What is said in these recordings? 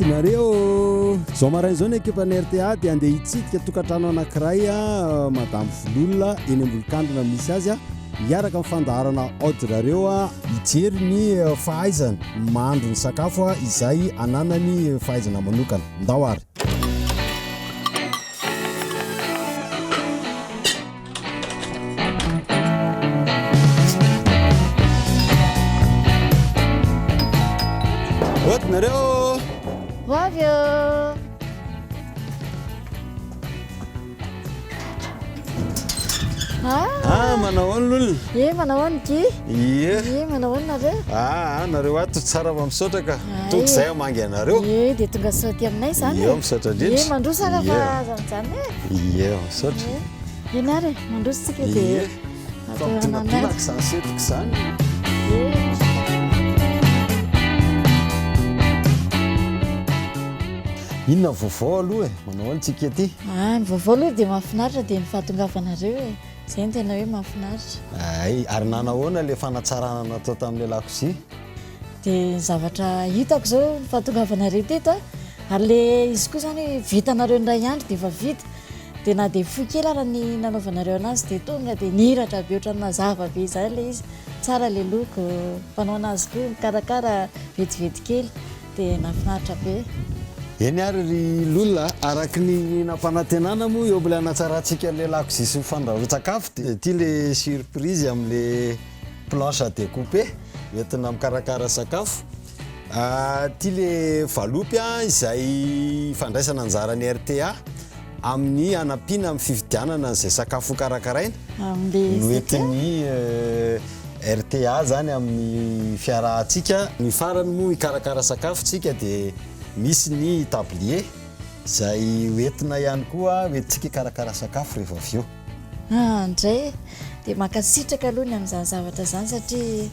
nareo zao marain'izao ny ekipany RTA dia andeha hitsidika tokantrano anankiray madamo Vololona eny ambolokandrona misy azy hiaraka amin'ny fandaharana audrareo hijery ny fahaizana mahandro ny sakafo izay ananany fahaizana manokana. Ndao ary nareo Wavyo. manao lol. Manao ki. Manao nareo. Nareo ato tsara misaotra ka. Tonga zay mangy anareo. Dia tonga saoty aminay zany. Misaotra indrindra. Mandrosa fa zany. Misaotra. Nare mandrositsika dia. Tonga sasetiko zany. Inona vaovao aloha manao antsika aty? Ny vaovao aloha dia mahafinaritra dia ny fahatongavanareo zay ny tena hoe mahafinaritra. Ary nanahoana ilay fanatsarana natao tamin'ilay lakozia? Dia ny zavatra hitako zao ny fahatongavanareo teto ary ilay izy koa zany vitanareo ndray andro dia efa vita dia na dia foy kely ara ny nanaovanareo anazy dia tonga dia nihiratra be ohatran'ny mazava be izany ilay izy. Tsara ilay loko, mpanao anazy koa mikarakara vetivety kely dia nafinaritra be. Eny ary ry lolona araky ny nampanantenana moa eo mbola anatsaratsika ilay lakozia sy ny fandrahoan-tsakafo dia ity ilay surprise amin'ilay planche découpé entina mikarakara sakafo. Ity ilay valopy izay fandraisana anjaran'ny RTA amin'ny anampiana amin'ny fividianana izay sakafo karakaraina noentin'ny RTA zany amin'ny fiarahantsika. Ny farany moa hikarakara sakafo tsika dia misy ny tablier izay hoentina ihany koa hoentintsika hikarakara sakafo rehefa avy eo. Indray dia mankasitraka aloha ny amin'izany zavatra izany satria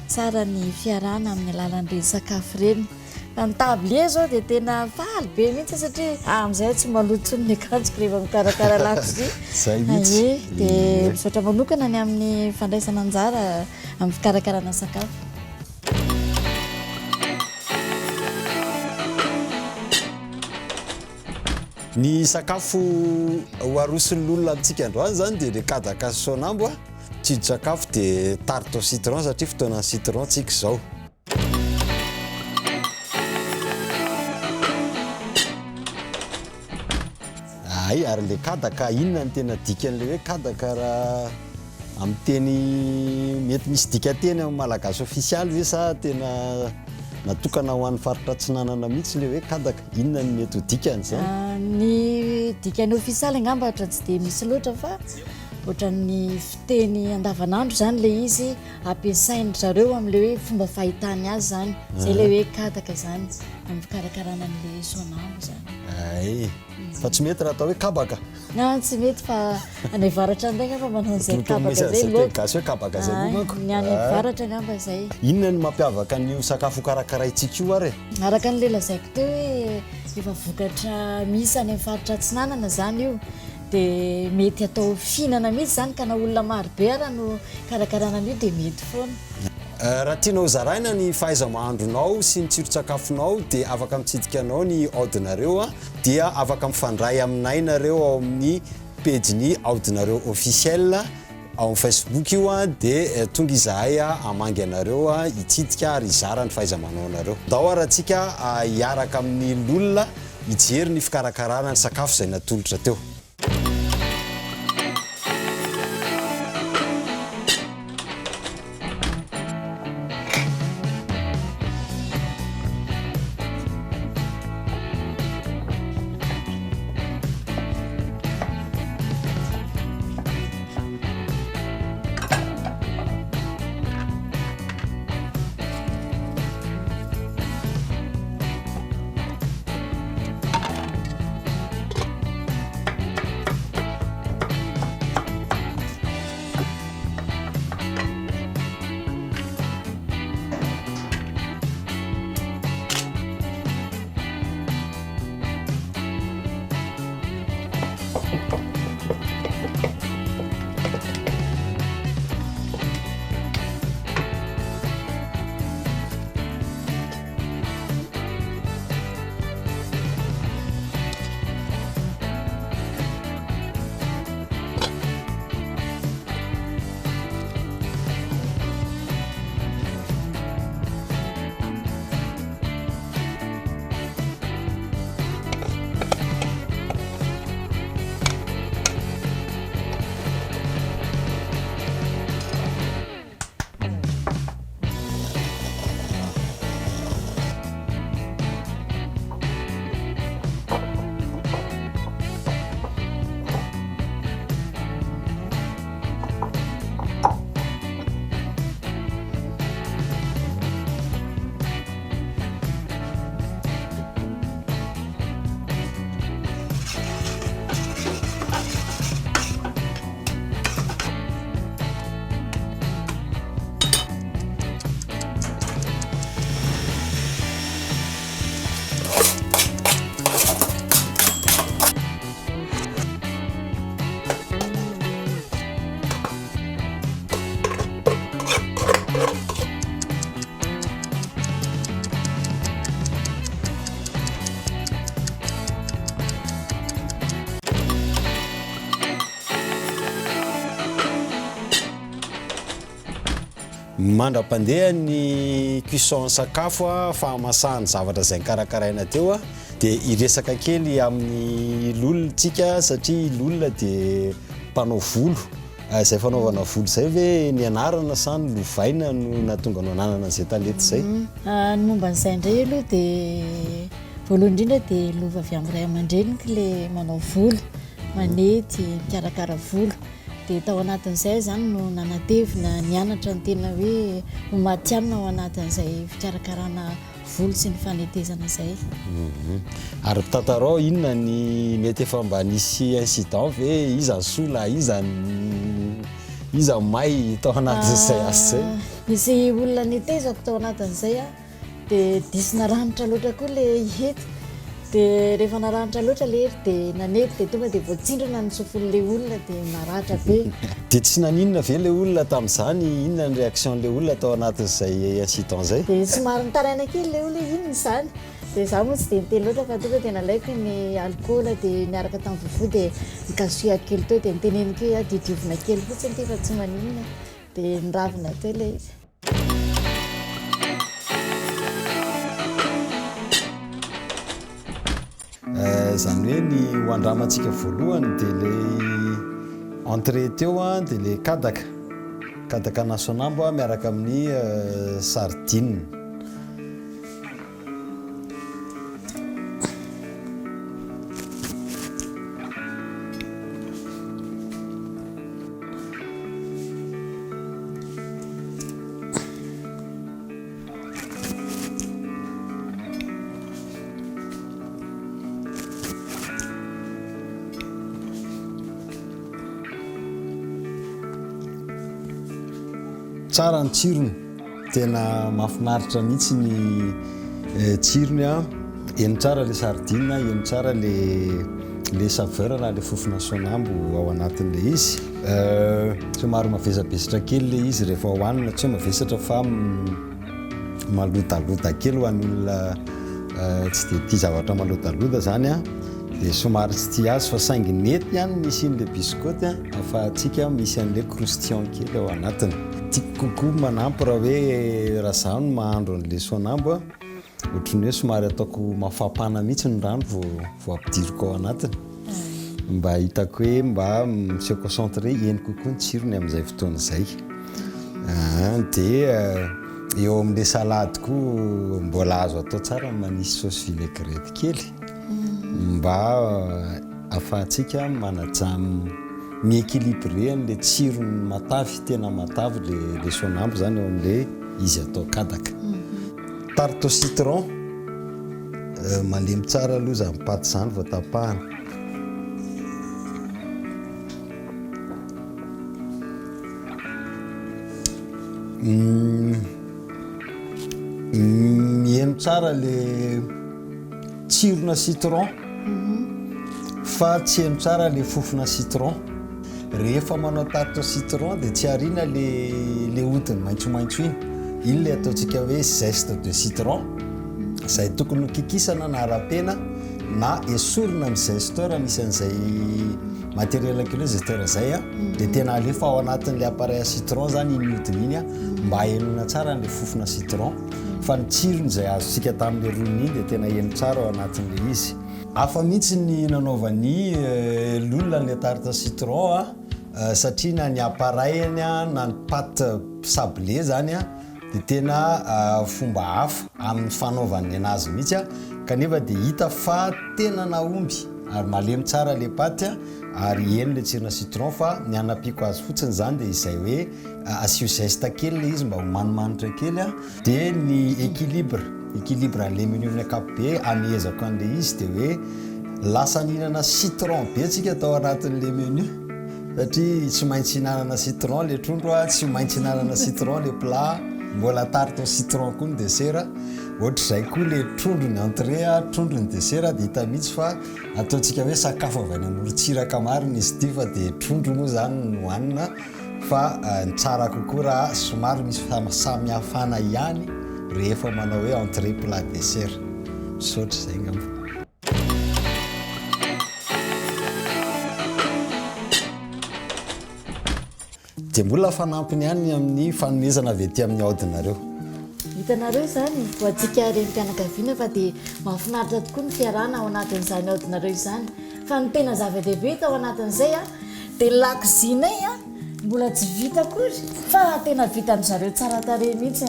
tsara ny fiarahana amin'ny alalan'ireny sakafo ireny. Fa ny tablier zao dia tena faly be mihitsy satria amin'izay tsy maloto ny akanjoko rehefa mikarakara lakozia. Zay mihitsy. Dia misaotra manokana ny amin'ny fandraisana anjara amin'ny fikarakarana sakafo. Ny sakafo ho arosin'ny olona amintsika androany zany dia le kadaka sy sonambo tsiro-tsakafo dia tarte au citron satria fotoana citron tsika izao. Ary le kadaka inona ny tena dikan'ilay hoe kadaka raha amin'ny teny mety misy dikateny amin'ny malagasy ofisialy ve sa tena natokana ho an'ny faritra Atsinanana mihitsy ilay hoe kadaka? Inona ny mety ho dikany izany? Ny dikany ofisialy angamba ohatra tsy dia misy loatra fa ohatran'ny fiteny andavanandro zany ilay izy ampiasainy zareo amin'ilay hoe fomba fahitany azy zany. Zay ilay hoe kadaka zany amin'ny fikarakarana an'ilay sonambo zany. Fa tsy mety raha atao hoe kabaka? Tsy mety fa any avaratra an-tegna fa manao an'izay kabaka zay loatra. Gasy hoe kabaka zay moa manko. Ny any avaratra angamba zay. Inona ny mampiavaka ny sakafo karakaraintsika io ary? Araka n'ilay lazaiko teo hoe efa vokatra misy any amin'ny faritra Atsinanana zany io dia mety atao fihinana mihitsy zany ka na olona marobe ara no karakarana an'io dia mety foana. Raha tianao zaraina ny fahaiza-mahandronao sy ny tsiro-tsakafonao dia afaka mitsidika anao ny audinareo dia afaka mifandray aminay nareo ao amin'ny page-ny audinareo officiel ao amin'ny Facebook io dia tonga izahay hamangy anareo hitsidika ary hizara ny fahaiza-manao anareo. Ndao ary antsika hiaraka amin'ny lolona hijery ny fikarakarana ny sakafo izay natolotra teo. Mandra-pandeha ny cuisson sakafo a fahamasahany zavatra izay nikarakaraina teo a dia iresaka kely amin'ny lolontsika satria lolona dia mpanao volo izay fanaovana volo izay ve ny anarana sa ny lovaina no nahatonga anao nanana an'izay talety izay ny momba n'izay indray aloha dia voalohany indrindra dia lova avy amin'ny ray aman-dreniko ilay manao volo manety mikarakara volo dia tao anatin'izay zany no nanatevina nianatra ny tena hoe no matianina ao anatin'izay fikarakarana volo sy ny fanetezana izay. Ary tantarao inona ny mety efa mba nisy incident ve iza sola iza may tao anatin'izay asa izay? Misy olona netezako tao anatin'izay a dia disina ranitra loatra koa ilay hety dia rehefa naranitra loatra ilay hety dia nanety dia tonga dia voatsindrana ny sofon'ilay olona dia naratra be. Dia tsy naninona ve ilay olona tamin'izany inona ny réaction-n'ilay olona tao anatin'izay incident izay? Dia somary nitaraina kely ilay olona inona izany dia zaho moa tsy dia niteny loatra fa tonga dia nalaiko ny alcool dia niaraka tamin'ny vovo dia nikasohako kely teo dia niteneniko hoe didiovina kely fotsiny ty fa tsy maninona dia niravina teo ilay izy. Zany hoe ny hoandramantsika voalohany dia ilay entrée teo a dia ilay kadaka nasonambo miaraka amin'ny sardine. Tsara ny tsirony, tena mahafinaritra mihitsy ny tsirony a, eny tsara ilay sardine, eny tsara ilay saveur raha ilay fofona sonambo ao anatin'ilay izy. Somary mavesabesatra kely ilay izy rehefa hohanina, tsy hoe mavesatra fa malotalota kely ho an'ny olona tsy dia tia zavatra malotalota zany a, dia somary tsy tia azy fa saingy nety ihany misy an'ilay biscotte ahafahantsika misy an'ilay croustillant kely ao anatiny. Tiako kokoa manampy raha hoe raha zaho no mahandro an'ilay sonambo a, ohatran'ny hoe somary ataoko mafapana mihitsy ny rano vao ampidiriko ao anatiny mba hitako hoe mba se concentré eny kokoa ny tsirony amin'izay fotoana izay. Dia eo amin'ilay salady koa mbola azo atao tsara manisy saosy vinaigrette kely mba ahafahantsika manajamy mi-équilibré an'ilay tsirony matavy, tena matavy ilay sonambo zany eo amin'ilay izy atao kadaka. Tarte au citron, malemy tsara aloha zany paty zany vao tapahana. Mihaino tsara ilay tsirona citron fa tsy haino tsara ilay fofona citron. Rehefa manao tarte au citron dia tsy ariana ilay hodiny maitsomaitso iny ilay ataontsika hoe zeste de citron izay tokony ho kikisana na arapena na esorina amin'ny zesteur, misy an'izay matériel kely zesteur izay a, dia tena alefa ao anatin'ilay appareil à citron zany iny hodiny iny a mba hainoana tsara an'ilay fofona citron, fa ny tsirony izay azontsika tamin'ilay roniny iny dia tena haino tsara ao anatin'ilay izy. Hafa mihitsy ny nanaovany lolona an'ilay tarte au citron a, satria na ny appareil-ny a na ny pâte sablé zany a dia tena fomba hafa amin'ny fanaovany anazy mihitsy a, kanefa dia hita fa tena nahomby ary malemy tsara ilay paty a, ary eny ilay tsirona citron fa ny anapiako azy fotsiny zany dia izay hoe asio zeste kely ilay izy mba ho manimanitra kely a, dia ny équilibre an'ilay menu amin'ny ankapobeny amehezako an'ilay izy dia hoe lasa nihinana citron be tsika atao anatin'ilay menu satria tsy maintsy hinanana citron ilay trondro a, tsy maintsy hinanana citron ilay plat, mbola tarte au citron koa ny dessert ohatr'izay koa le trondrony entrée trondrony dessert dia hita mihitsy fa ataontsika hoe sakafo avy any amorontsiraka marina izy ity fa dia trondro moa zany no hohanina fa ny tsara kokoa raha somary misy samihafana ihany rehefa manao hoe entrée plat dessert misaotra izay ngamba. dia mbola fanampiny ihany amin'ny fanomezana avy aty amin'ny aodinareo. Hitanareo zany voantsika renim-pianakaviana fa dia mahafinaritra tokoa ny fiarahana ao anatin'izany aodinareo izany fa ny tena zava-dehibe hita ao anatin'izay dia lakozinay mbola tsy vita akory fa tena vita amin'zareo tsara tarehy mihitsy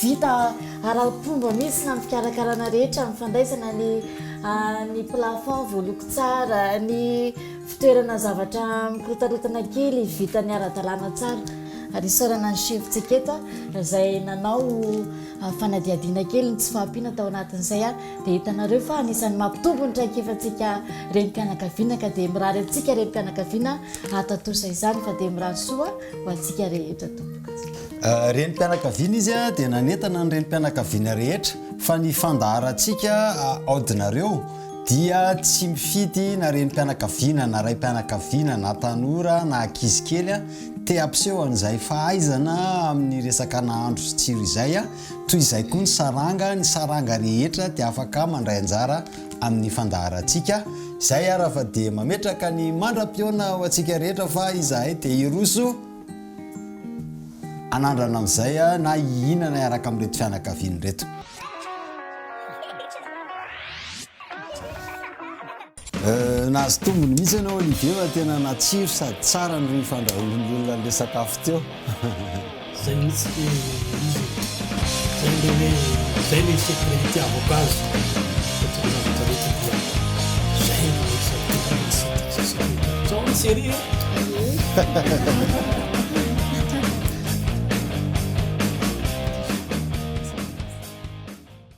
vita ara-pomba mihitsy na fikarakarana rehetra mifandraisana ny plafond voaloko tsara, ny fitoerana zavatra mikorotana kely vita ny ara-dalàna tsara ary isorana ny cheftsika eto izay nanao fanadiadiana kely ny tsy fahampiana tao anatin'izay dia hitanareo fa anisan'ny mampitombo ny traikefantsika renim-pianakaviana ka dia mirary antsika renim-pianakaviana atatosa izany fa dia mirary soa ho antsika rehetra tomboka. Renim-pianakaviana izy dia nanentana ny renim-pianakaviana rehetra fa ny fandaharantsika aodinareo dia tsy mifidy na renim-pianakaviana na ray-pianakaviana na tanora na ankizy kely te ampiseho an'izay fahaizana amin'ny resaka nahandro sy tsiro izay toy izay koa ny saranga rehetra dia afaka mandray anjara amin'ny fandaharantsika izay raha fa dia mametraka ny mandram-piona ho antsika rehetra fa izahay dia iroso anandrana amin'izay na hihinana iaraka amin'reto fianakaviana reto. Nahazo tombony mihitsy ianao Olivier fa tena natsiro sady tsara ny fandrahoan'olona an'ilay sakafo teo. Zay mihitsy zay le secret itiavako azy satria zavatra rehetra dia zay no rehetra tena misy tsao ny série